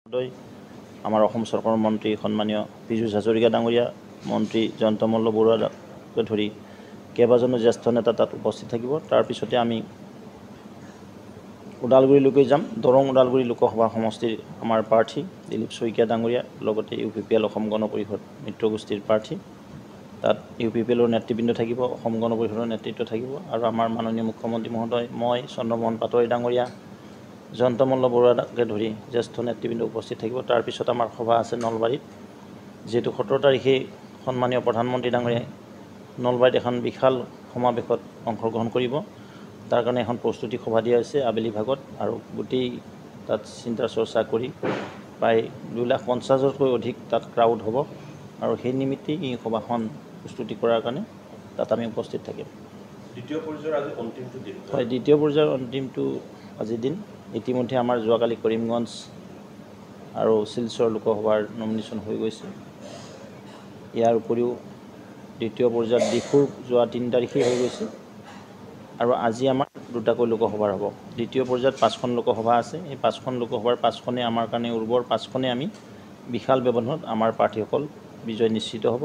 আমাৰ অসম চৰকাৰৰ মন্ত্ৰী সন্মানীয় পীযুষ হাজৰিকা ডাঙৰীয়া, মন্ত্ৰী জয়ন্ত মল্ল বৰুৱাকে ধৰি কেইবাজনো জ্যেষ্ঠ নেতা তাত উপস্থিত থাকিব। তাৰ পিছতে আমি ওদালগুৰিলৈকে যাম। দৰং ওদালগুৰি লোকসভা সমষ্টিৰ আমাৰ প্ৰাৰ্থী দিলীপ শইকীয়া ডাঙৰীয়া, লগতে UPPL অসম গণ পৰিষদ মিত্ৰগোষ্ঠীৰ প্ৰাৰ্থী। তাত UPPLৰ নেতৃবৃন্দ থাকিব, অসম গণ পৰিষদৰ নেতৃত্ব থাকিব আৰু আমাৰ মাননীয় মুখ্যমন্ত্ৰী মহোদয়, মই চন্দ্ৰমোহন পাটোৱাৰী ডাঙৰীয়া, জয়ন্ত মল্ল বৰুৱাকে ধৰি জ্যেষ্ঠ নেতৃবৃন্দ উপস্থিত থাকিব। তাৰপিছত আমাৰ সভা আছে নলবাৰীত, যিহেতু 17 তাৰিখে সন্মানীয় প্ৰধানমন্ত্ৰী ডাঙৰীয়াই নলবাৰীত এখন বিশাল সমাৱেশত অংশগ্ৰহণ কৰিব। তাৰ কাৰণে এখন প্ৰস্তুতি সভা দিয়া হৈছে আবেলি ভাগত, আৰু গোটেই তাত চিন্তা চৰ্চা কৰি প্ৰায় 250,000তকৈ অধিক তাত ক্ৰাউড হ'ব, আৰু সেই নিমিত্তে এই সভাখন প্ৰস্তুতি কৰাৰ কাৰণে তাত আমি উপস্থিত থাকিম। দ্বিতীয় পৰ্যায়ৰ আজি অন্তিমটো দিন। হয়, দ্বিতীয় পৰ্যায়ৰ অন্তিমটো আজিৰ দিন। ইতিমধ্যে আমাৰ যোৱাকালি কৰিমগঞ্জ আৰু শিলচৰ লোকসভাৰ নমিনেশ্যন হৈ গৈছে। ইয়াৰ উপৰিও দ্বিতীয় পৰ্যায়ত ডিফুৰ যোৱা 3 তাৰিখে হৈ গৈছে, আৰু আজি আমাৰ দুটাকৈ লোকসভাৰ হ'ব। দ্বিতীয় পৰ্যায়ত 5খন লোকসভা আছে। এই 5খন লোকসভাৰ 5খনে আমাৰ কাৰণে উৰ্বৰ, 5খনে আমি বিশাল ব্যৱধানত আমাৰ প্ৰাৰ্থীসকল বিজয় নিশ্চিত হ'ব।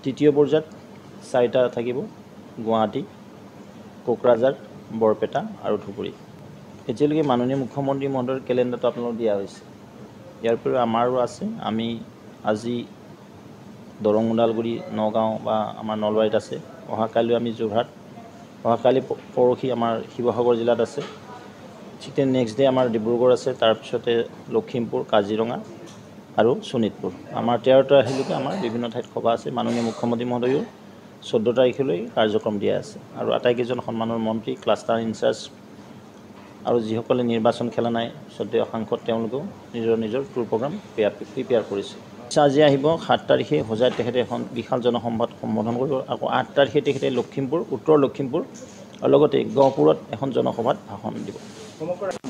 তৃতীয় পৰ্যায়ত 4টা থাকিব: গুৱাহাটী, কোকৰাঝাৰ, বৰপেটা আৰু ধুবুৰী। এতিয়ালৈকে মাননীয় মুখ্যমন্ত্ৰী মহোদয়ৰ কেলেণ্ডাৰটো আপোনালোকক দিয়া হৈছে। ইয়াৰ উপৰিও আমাৰো আছে। আমি আজি দৰং ওদালগুৰি, নগাঁও বা আমাৰ নলবাৰীত আছে। অহাকাইলৈ আমি যোৰহাট, অহাকালি পৰহি আমাৰ শিৱসাগৰ জিলাত আছে। ঠিক তেনে নেক্সট ডে আমাৰ ডিব্ৰুগড় আছে, তাৰপিছতে লখিমপুৰ, কাজিৰঙা আৰু শোণিতপুৰ। আমাৰ 13 তাৰিখলৈকে আমাৰ বিভিন্ন ঠাইত সভা আছে। মাননীয় মুখ্যমন্ত্ৰী মহোদয়েও 14 তাৰিখলৈ কাৰ্যক্ৰম দিয়া আছে, আৰু আটাইকেইজন সন্মানৰ মন্ত্ৰী, ক্লাষ্টাৰ ইনচাৰ্জ আৰু যিসকলে নিৰ্বাচন খেলা নাই, শ্ৰদ্ধেয় সাংসদ, তেওঁলোকেও নিজৰ নিজৰ টুৰ প্ৰগ্ৰাম প্ৰিপেয়াৰ কৰিছে। আজি আহিব 7 তাৰিখে হোজাইত তেখেতে এখন বিশাল জনসভাত সম্বোধন কৰিব। আকৌ 8 তাৰিখে তেখেতে লখিমপুৰ, উত্তৰ লখিমপুৰ আৰু লগতে গহপুৰত এখন জনসভাত ভাষণ দিব।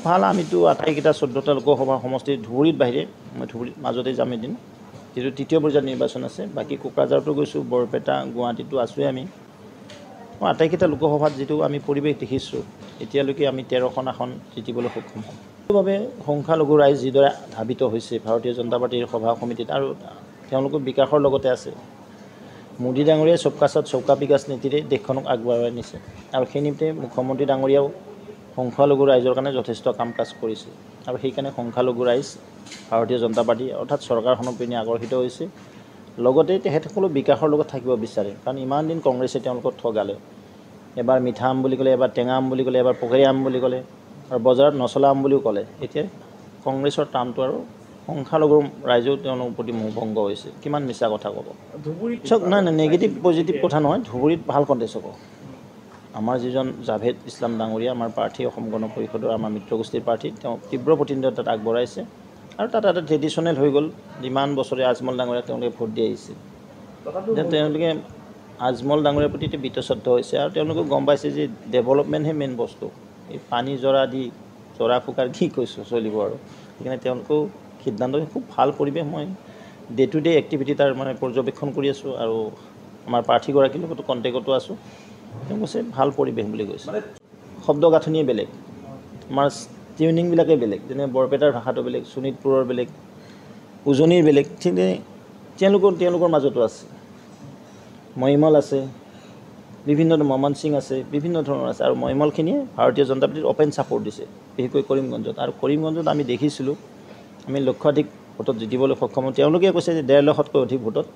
ভাল, আমিতো আটাইকেইটা 14টা লোকসভা সমষ্টিৰ ধুবুৰীত বাহিৰে, মই ধুবুৰীত মাজতে যাম এদিন, যিহেতু তৃতীয় পৰ্যায়ত নিৰ্বাচন আছে। বাকী কোকৰাঝাৰতো গৈছোঁ, বৰপেটা, গুৱাহাটীতো আছোঁৱে আমি। মই আটাইকেইটা লোকসভাত যিটো আমি পৰিৱেশ দেখিছোঁ, এতিয়ালৈকে আমি 13খন আসন জিকিবলৈ সক্ষম হ'ম। সেইবাবে সংখ্যালঘু ৰাইজ যিদৰে ধাবিত হৈছে ভাৰতীয় জনতা পাৰ্টীৰ সভা সমিতিত, আৰু তেওঁলোকৰ বিকাশৰ লগতে আছে। মোদী ডাঙৰীয়াই সবকা সাথ সবকা বিকাশ নীতিৰে দেশখনক আগবঢ়াই নিছে, আৰু সেই নিমিত্তে মুখ্যমন্ত্ৰী ডাঙৰীয়াও সংখ্যালঘু ৰাইজৰ কাৰণে যথেষ্ট কাম কাজ কৰিছে, আৰু সেইকাৰণে সংখ্যালঘু ৰাইজ ভাৰতীয় জনতা পাৰ্টী অৰ্থাৎ চৰকাৰখনৰ পিনে আকৰ্ষিত হৈছে। লগতে তেখেতসকলো বিকাশৰ লগত থাকিব বিচাৰে, কাৰণ ইমান দিন কংগ্ৰেছে তেওঁলোকক ঠগালে। এবাৰ মিঠা আম বুলি ক'লে, এবাৰ টেঙা আম বুলি ক'লে, এবাৰ পকৰী আম বুলি ক'লে, আৰু বজাৰত নচলা আম বুলিও ক'লে। এতিয়া কংগ্ৰেছৰ টাৰ্মটো আৰু সংখ্যালঘু ৰাইজেও তেওঁলোকৰ প্ৰতি মোহভংগ হৈছে। কিমান মিছা কথা ক'ব। চাওক, নাই নেগেটিভ পজিটিভ কথা নহয়, ধুবুৰীত ভাল কণ্টেষ্ট হ'ব। আমাৰ যিজন জাভেদ ইছলাম ডাঙৰীয়া, আমাৰ প্ৰাৰ্থী, অসম গণ পৰিষদৰ আমাৰ মিত্ৰগোষ্ঠীৰ প্ৰাৰ্থী, তেওঁ তীব্ৰ প্ৰতিদ্বন্দ্বিতাত আগবঢ়াইছে, আৰু তাত এটা ট্ৰেডিশ্যনেল হৈ গ'ল। যিমান বছৰে আজমল ডাঙৰীয়াক তেওঁলোকে ভোট দি আহিছে, তেওঁলোকে আজমল ডাঙৰীয়াৰ প্ৰতি বীতশ্ৰদ্ধ হৈছে, আৰু তেওঁলোকে গম পাইছে যে ডেভেলপমেণ্টহে মেইন বস্তু। এই পানী জৰা দি জৰা ফুকাৰ কি কৈছোঁ চলিব, আৰু সেইকাৰণে তেওঁলোকেও সিদ্ধান্ত, খুব ভাল পৰিৱেশ। মই ডে টু ডে এক্টিভিটি তাৰ মানে পৰ্যবেক্ষণ কৰি আছোঁ, আৰু আমাৰ প্ৰাৰ্থীগৰাকীৰ লগতো কণ্টেক্টতো আছোঁ। তেওঁ কৈছে ভাল পৰিৱেশ বুলি কৈছে। শব্দ গাঁথনিয়ে বেলেগ, আমাৰ টিউনিংবিলাকেই বেলেগ। যেনে বৰপেটাৰ ভাষাটো বেলেগ, শোণিতপুৰৰ বেলেগ, উজনিৰ বেলেগ। ঠিক তেওঁলোকৰ মাজতো আছে। মহিমল আছে, বিভিন্ন মমন সিং আছে, বিভিন্ন ধৰণৰ আছে, আৰু মহিমলখিনিয়ে ভাৰতীয় জনতা পাৰ্টীৰ অপেন ছাপোৰ্ট দিছে, বিশেষকৈ কৰিমগঞ্জত। আৰু কৰিমগঞ্জত আমি দেখিছিলোঁ, আমি লক্ষাধিক ভোটত জিকিবলৈ সক্ষম হওঁ। তেওঁলোকে কৈছে যে 1.5 লাখতকৈ অধিক ভোটত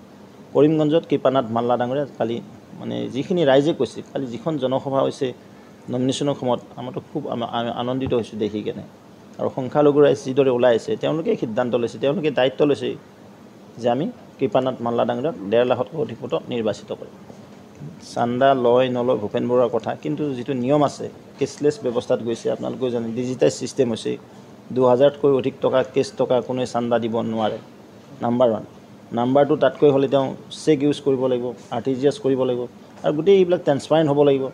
কৰিমগঞ্জত কৃপানাথ মাল্লা ডাঙৰীয়া কালি, মানে যিখিনি ৰাইজে কৈছে, কালি যিখন জনসভা হৈছে নমিনেশ্যনৰ সময়ত, আমাৰতো খুব আনন্দিত হৈছোঁ দেখি কেনে। আৰু সংখ্যালঘু ৰাইজ যিদৰে ওলাই আছে, তেওঁলোকে সিদ্ধান্ত লৈছে, তেওঁলোকে দায়িত্ব লৈছে যে আমি কৃপানাথ মাল্লা ডাঙৰীয়াক 1.5 লাখতকৈ অধিক ভোটত নিৰ্বাচিত কৰিম। চান্দা লয় নলয় ভূপেন বৰুৱাৰ কথা, কিন্তু যিটো নিয়ম আছে, কেছলেছ ব্যৱস্থাত গৈছে। আপোনালোকেও জানে, ডিজিটাইজ ছিষ্টেম হৈছে। 2000তকৈ অধিক টকা কেছ টকা কোনোৱে চান্দা দিব নোৱাৰে। নাম্বাৰ 1। নাম্বাৰ 2, তাতকৈ হ'লে তেওঁ চেক ইউজ কৰিব লাগিব, RTGS কৰিব লাগিব, আৰু গোটেই এইবিলাক ট্ৰেন্সপাৰেণ্ট হ'ব লাগিব।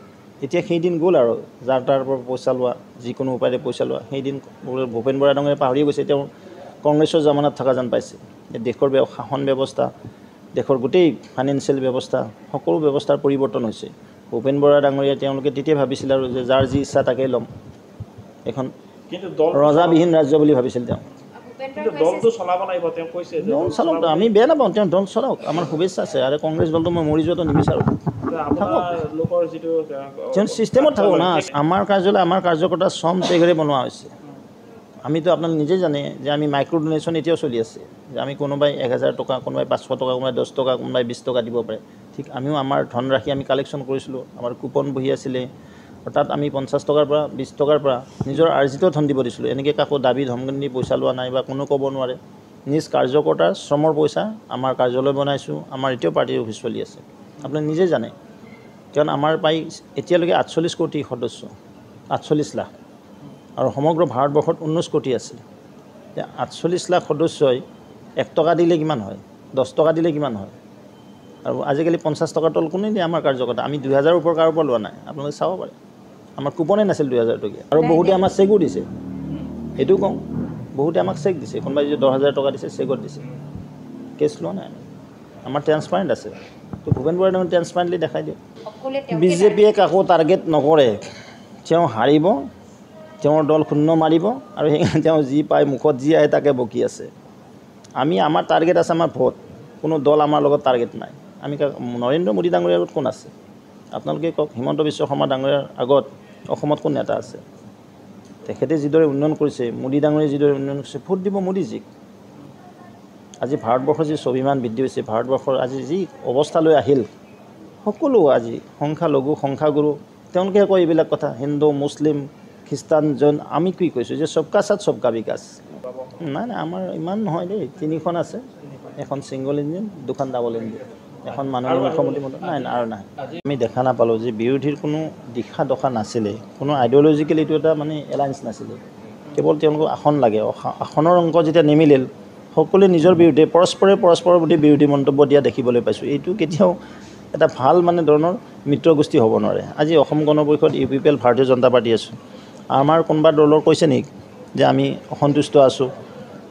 এতিয়া সেইদিন গ'ল, আৰু যাৰ তাৰ পৰা পইচা লোৱা, যিকোনো উপায়েৰে পইচা লোৱা, সেইদিন ভূপেন বৰা ডাঙৰীয়াই পাহৰিয়ে গৈছে। তেওঁ কংগ্ৰেছৰ জামানাত থকা যেন পাইছে। দেশৰ শাসন ব্যৱস্থা, দেশৰ গোটেই ফাইনেন্সিয়েল ব্যৱস্থা, সকলো ব্যৱস্থাৰ পৰিৱৰ্তন হৈছে। ভূপেন বৰা ডাঙৰীয়াই তেওঁলোকে তেতিয়া ভাবিছিল আৰু যে যাৰ যি ইচ্ছা তাকেই ল'ম, এখন ৰজাবিহীন ৰাজ্য বুলি ভাবিছিল তেওঁ। কিন্তু দলটো চলাব লাগিব তেওঁ কৈছে যে দল চলাওক, আমি বেয়া নাপাওঁ, তেওঁ দল চলাওক, আমাৰ শুভেচ্ছা আছে। আৰু কংগ্ৰেছ দলটো মই মৰি যোৱাটো নিবিচাৰোঁ। আপোনাৰ লোকৰ যিটো তেওঁ ছিষ্টেমত থাকোঁ না। আমাৰ কাৰ্যালয়, আমাৰ কাৰ্যকৰ্তা শ্ৰম ত্যাগেৰে বনোৱা হৈছে। আমিতো আপোনালোকে নিজেই জানে যে আমি মাইক্ৰ' ডনেশ্যন এতিয়াও চলি আছে, যে আমি কোনোবাই 1000 টকা, কোনোবাই 500 টকা, কোনোবাই 10 টকা, কোনোবাই 20 টকা দিব পাৰে। ঠিক আমিও আমাৰ ধনৰাশি আমি কালেকশ্যন কৰিছিলোঁ, আমাৰ কুপন বহি আছিলে, তাত আমি 50 টকাৰ পৰা 20 টকাৰ পৰা নিজৰ আৰ্জিত ধন দিব দিছিলোঁ। এনেকৈ কাকো দাবী ধমকি দি পইচা লোৱা নাই বা কোনো ক'ব নোৱাৰে। নিজ কাৰ্যকৰ্তাৰ শ্ৰমৰ পইচা আমাৰ কাৰ্যালয় বনাইছোঁ, আমাৰ এতিয়াও পাৰ্টিৰ অফিচ চলি আছে, আপুনি নিজেই জানে। কাৰণ আমাৰ প্ৰায় এতিয়ালৈকে 48 কোটি সদস্য, 48 লাখ, আৰু সমগ্ৰ ভাৰতবৰ্ষত 19 কোটি আছে। এতিয়া 48 লাখ সদস্যই 1 টকা দিলে কিমান হয়, 10 টকা দিলে কিমান হয়। আৰু আজিকালি 50 টকাৰ তল কোনে দিয়ে আমাৰ কাৰ্যকৰ্তা। আমি 2000 ওপৰ কাৰোৰ পৰা লোৱা নাই, আপোনালোকে চাব পাৰে। আমাৰ কুপনে নাছিল 2000 টকীয়া। আৰু বহুতে আমাক চেকো দিছে, সেইটোও কওঁ, বহুতে আমাক চেক দিছে। কোনোবাই যদি 10,000 টকা দিছে, চেকত দিছে, কেছ লোৱা নাই। আমাৰ ট্ৰেন্সপাৰেণ্ট আছে। তো ভূপেন বৰাই দেখোন ট্ৰেন্সপাৰেণ্টলি দেখাই দিয়ক। বিজেপিয়ে কাকো টাৰ্গেট নকৰে, তেওঁ হাৰিব, তেওঁৰ দল শূন্য মাৰিব, আৰু সেইকাৰণে তেওঁ যি পায় মুখত যি আহে তাকে বকি আছে। আমাৰ টাৰ্গেট আছে, আমাৰ ভোট। কোনো দল আমাৰ লগত টাৰ্গেট নাই। আমি নৰেন্দ্ৰ মোদী ডাঙৰীয়াৰ আগত কোন আছে আপোনালোকে কওক। হিমন্ত বিশ্ব শৰ্মা ডাঙৰীয়াৰ আগত অসমত কোন নেতা আছে? তেখেতে যিদৰে উন্নয়ন কৰিছে, মোদী ডাঙৰীয়াই যিদৰে উন্নয়ন কৰিছে, ভোট দিব মোদীজীক। আজি ভাৰতবৰ্ষৰ যি স্বাভিমান বৃদ্ধি হৈছে, ভাৰতবৰ্ষৰ আজি যি অৱস্থালৈ আহিল, সকলো আজি সংখ্যালঘু সংখ্যাগুৰু তেওঁলোকে কয় এইবিলাক কথা, হিন্দু মুছলিম খ্ৰীষ্টান জৈন। আমি কি কৈছোঁ যে সবকা সাথ সবকা বিকাশ। নাই নাই, আমাৰ ইমান নহয় দেই। 3খন আছে, এখন ছিংগল ইঞ্জিন, 2খন ডাবল ইঞ্জিন, এখন মাননীয় মুখ্যমন্ত্ৰী মন্ত্ৰী নাই আৰু নাই। আমি দেখা নাপালোঁ যে বিৰোধীৰ কোনো দিশা দশা নাছিলে, কোনো আইডিঅ'লজিকেল এইটো এটা মানে এলায়েন্স নাছিলে। কেৱল তেওঁলোকক আসন লাগে। আসনৰ অংক যেতিয়া নিমিলিল, সকলোৱে নিজৰ বিৰুদ্ধে পৰস্পৰৰ প্ৰতি বিৰোধী মন্তব্য দিয়া দেখিবলৈ পাইছোঁ। এইটো কেতিয়াও এটা ভাল মানে ধৰণৰ মিত্ৰগোষ্ঠী হ'ব নোৱাৰে। আজি অসম গণ পৰিষদ, UPPL, ভাৰতীয় জনতা পাৰ্টি আছোঁ। আমাৰ কোনোবা দলৰ কৈছে নেকি যে আমি অসন্তুষ্ট আছোঁ,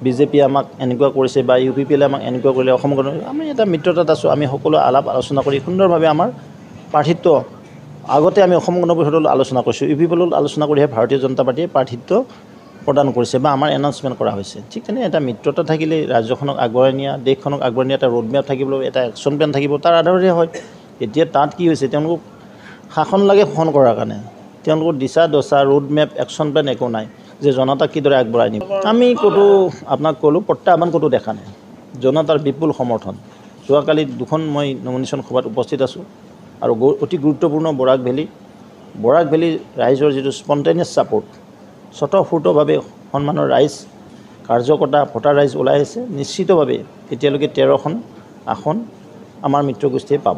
বিজেপি আমাক এনেকুৱা কৰিছে বা UPPL আমাক এনেকুৱা কৰিলে, অসম গণ, আমি এটা মিত্ৰতাত আছোঁ। আমি সকলো আলাপ আলোচনা কৰি সুন্দৰভাৱে আমাৰ প্ৰাৰ্থিত্ব আগতে আমি অসম গণ পৰিষদত আলোচনা কৰিছোঁ, UPPL আলোচনা কৰিহে ভাৰতীয় জনতা পাৰ্টীয়ে প্ৰাৰ্থিত্ব প্ৰদান কৰিছে বা আমাৰ এনাউন্সমেণ্ট কৰা হৈছে। ঠিক তেনে এটা মিত্ৰতা থাকিলে ৰাজ্যখনক আগবঢ়াই নিয়া, দেশখনক আগবঢ়াই নিয়া এটা ৰোডমেপ থাকিব, এটা একশ্যন প্লেন থাকিব, তাৰ আধাৰতে হয়। এতিয়া তাত কি হৈছে, তেওঁলোকক শাসন লাগে শোষণ কৰাৰ কাৰণে, তেওঁলোকৰ দিশা দশা ৰোডমেপ একশ্যন প্লেন একো নাই যে জনতাক কিদৰে আগবঢ়াই নিম। আমি ক'তো আপোনাক ক'লোঁ প্ৰত্যাহ্বান ক'তো দেখা নাই, জনতাৰ বিপুল সমৰ্থন। যোৱাকালি 2খন মই নমিনেশ্যন সভাত উপস্থিত আছোঁ, আৰু অতি গুৰুত্বপূৰ্ণ বৰাক ভেলী ৰাইজৰ যিটো স্পণ্টেনিয়াছ ছাপোৰ্ট, স্বতঃস্ফূৰ্তভাৱে সন্মানৰ ৰাইজ, কাৰ্যকৰ্তা, ভোটাৰ ৰাইজ ওলাই আহিছে। নিশ্চিতভাৱে এতিয়ালৈকে 13খন আসন আমাৰ মিত্ৰগোষ্ঠীয়ে পাব।